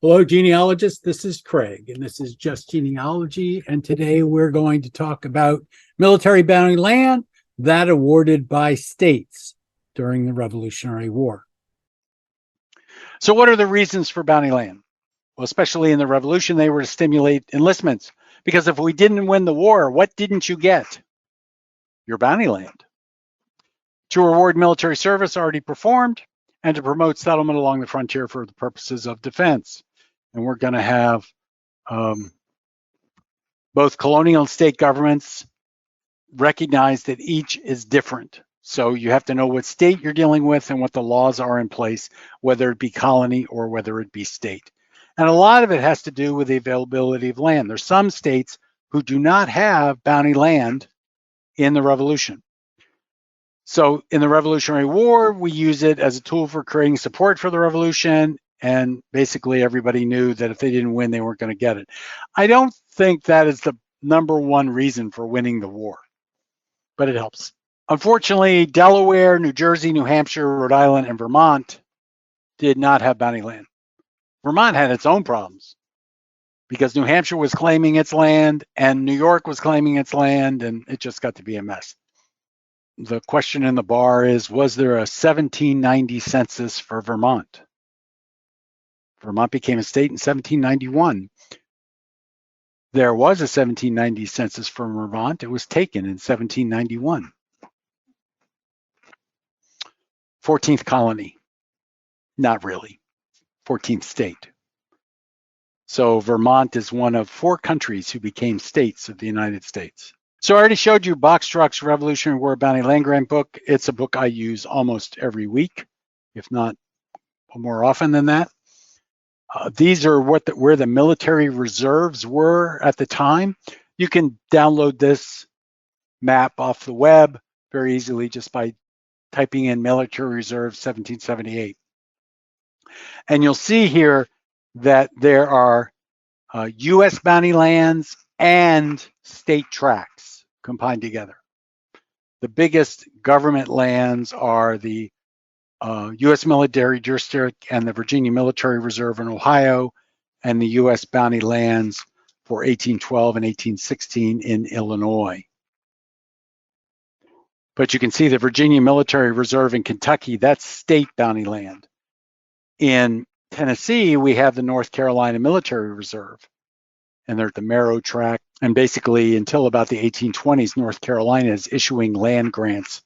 Hello, genealogists. This is Craig, and this is Just Genealogy. And today we're going to talk about military bounty land that awarded by states during the Revolutionary War. So what are the reasons for bounty land? Well, especially in the Revolution, they were to stimulate enlistments. Because if we didn't win the war, what didn't you get? Your bounty land. To reward military service already performed, and to promote settlement along the frontier for the purposes of defense. And we're going to have both colonial and state governments recognize that each is different. So you have to know what state you're dealing with and what the laws are in place, whether it be colony or whether it be state. And a lot of it has to do with the availability of land. There's some states who do not have bounty land in the Revolution. So in the Revolutionary War, we use it as a tool for creating support for the revolution. And basically everybody knew that if they didn't win, they weren't going to get it. I don't think that is the number one reason for winning the war, but it helps. Unfortunately, Delaware, New Jersey, New Hampshire, Rhode Island, and Vermont did not have bounty land. Vermont had its own problems because New Hampshire was claiming its land and New York was claiming its land, and it just got to be a mess. The question in the bar is, was there a 1790 census for Vermont? Vermont became a state in 1791. There was a 1790 census for Vermont. It was taken in 1791. 14th colony. Not really. 14th state. So Vermont is one of 4 countries who became states of the United States. So I already showed you Boxstruck's Revolutionary War Bounty Land Grant book. It's a book I use almost every week, if not more often than that. These are where the military reserves were at the time. You can download this map off the web very easily just by typing in military reserve 1778. And you'll see here that there are U.S. bounty lands and state tracts combined together. The biggest government lands are the U.S. Military District and the Virginia Military Reserve in Ohio, and the U.S. bounty lands for 1812 and 1816 in Illinois. But you can see the Virginia Military Reserve in Kentucky, that's state bounty land. In Tennessee, we have the North Carolina Military Reserve, and they're at the Merrow Tract. And basically, until about the 1820s, North Carolina is issuing land grants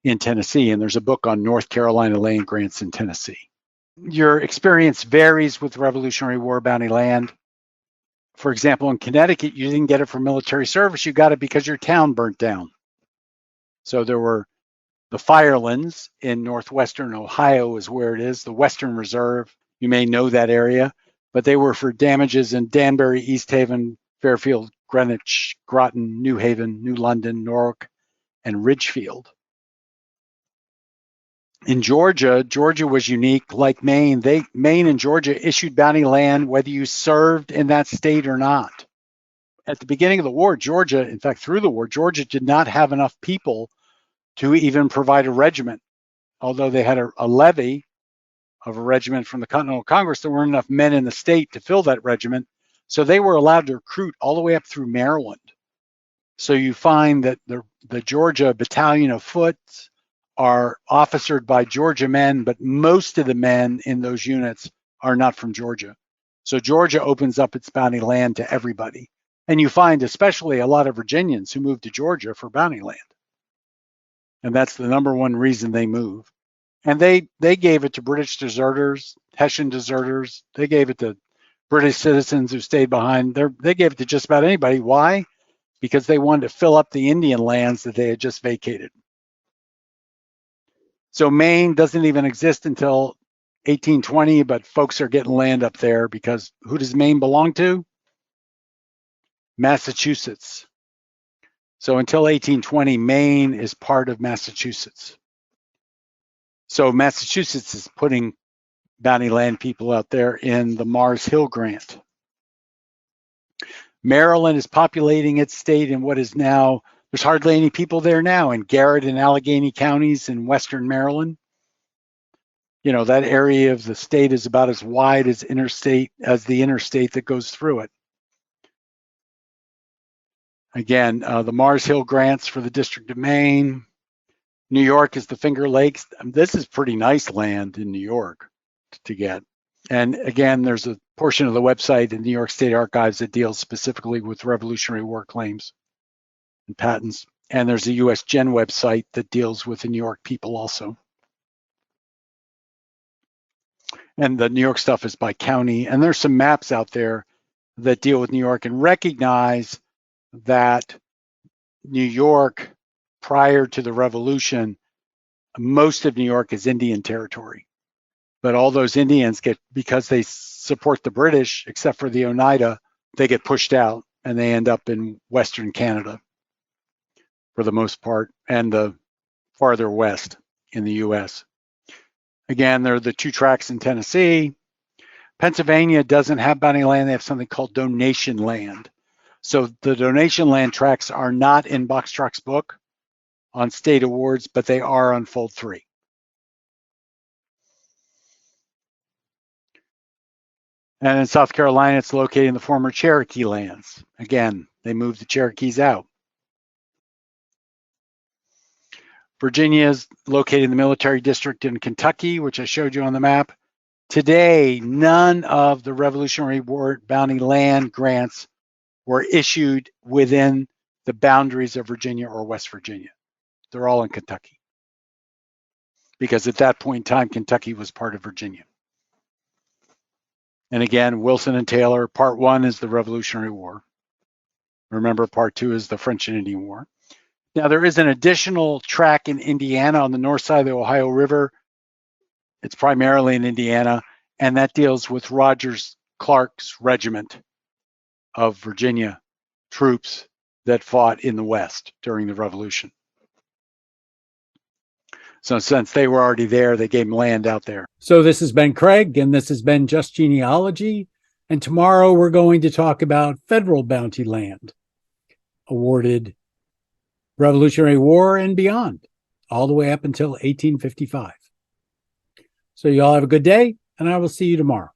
in Tennessee, and there's a book on North Carolina land grants in Tennessee. Your experience varies with Revolutionary War bounty land. For example, in Connecticut, you didn't get it for military service, you got it because your town burnt down. So there were the Firelands in northwestern Ohio is where it is, the Western Reserve. You may know that area, but they were for damages in Danbury, East Haven, Fairfield, Greenwich, Groton, New Haven, New London, Norwalk, and Ridgefield. In Georgia, Georgia was unique. Like Maine, Maine and Georgia issued bounty land whether you served in that state or not. At the beginning of the war, Georgia, in fact, through the war, Georgia did not have enough people to even provide a regiment. Although they had a levy of a regiment from the Continental Congress, there weren't enough men in the state to fill that regiment. So they were allowed to recruit all the way up through Maryland. So you find that the Georgia Battalion of Foot are officered by Georgia men, but most of the men in those units are not from Georgia. So Georgia opens up its bounty land to everybody. And you find especially a lot of Virginians who move to Georgia for bounty land. And that's the number one reason they move. And they gave it to British deserters, Hessian deserters. They gave it to British citizens who stayed behind. They gave it to just about anybody. Why? Because they wanted to fill up the Indian lands that they had just vacated. So Maine doesn't even exist until 1820, but folks are getting land up there because who does Maine belong to? Massachusetts. So until 1820, Maine is part of Massachusetts. So Massachusetts is putting bounty land people out there in the Mars Hill Grant. Maryland is populating its state in what is now, there's hardly any people there now in Garrett and Allegheny counties in Western Maryland. that area of the state is about as wide as the interstate that goes through it. Again, the Mars Hill grants for the District of Maine. New York is the Finger Lakes. This is pretty nice land in New York to get. And again, there's a portion of the website in New York State Archives that deals specifically with Revolutionary War claims and patents. And there's a US Gen website that deals with the New York people also. And the New York stuff is by county. And there's some maps out there that deal with New York and recognize that New York, prior to the Revolution, most of New York is Indian territory. But all those Indians because they support the British, except for the Oneida, they get pushed out and they end up in Western Canada for the most part, and the farther west in the US. Again, there are the 2 tracts in Tennessee. Pennsylvania doesn't have bounty land. They have something called donation land. So the donation land tracts are not in Boxtrock's book on state awards, but they are on Fold 3. And in South Carolina, it's located in the former Cherokee lands. Again, they moved the Cherokees out. Virginia is located in the military district in Kentucky, which I showed you on the map. Today, none of the Revolutionary War bounty land grants were issued within the boundaries of Virginia or West Virginia. They're all in Kentucky. Because at that point in time, Kentucky was part of Virginia. And again, Wilson and Taylor, part 1 is the Revolutionary War. Remember, part 2 is the French and Indian War. Now, there is an additional track in Indiana on the north side of the Ohio River. It's primarily in Indiana, and that deals with Rogers Clark's regiment of Virginia troops that fought in the West during the Revolution. So since they were already there, they gave them land out there. So this has been Craig, and this has been Just Genealogy. And tomorrow we're going to talk about federal bounty land awarded Revolutionary War and beyond, all the way up until 1855. So you all have a good day, and I will see you tomorrow.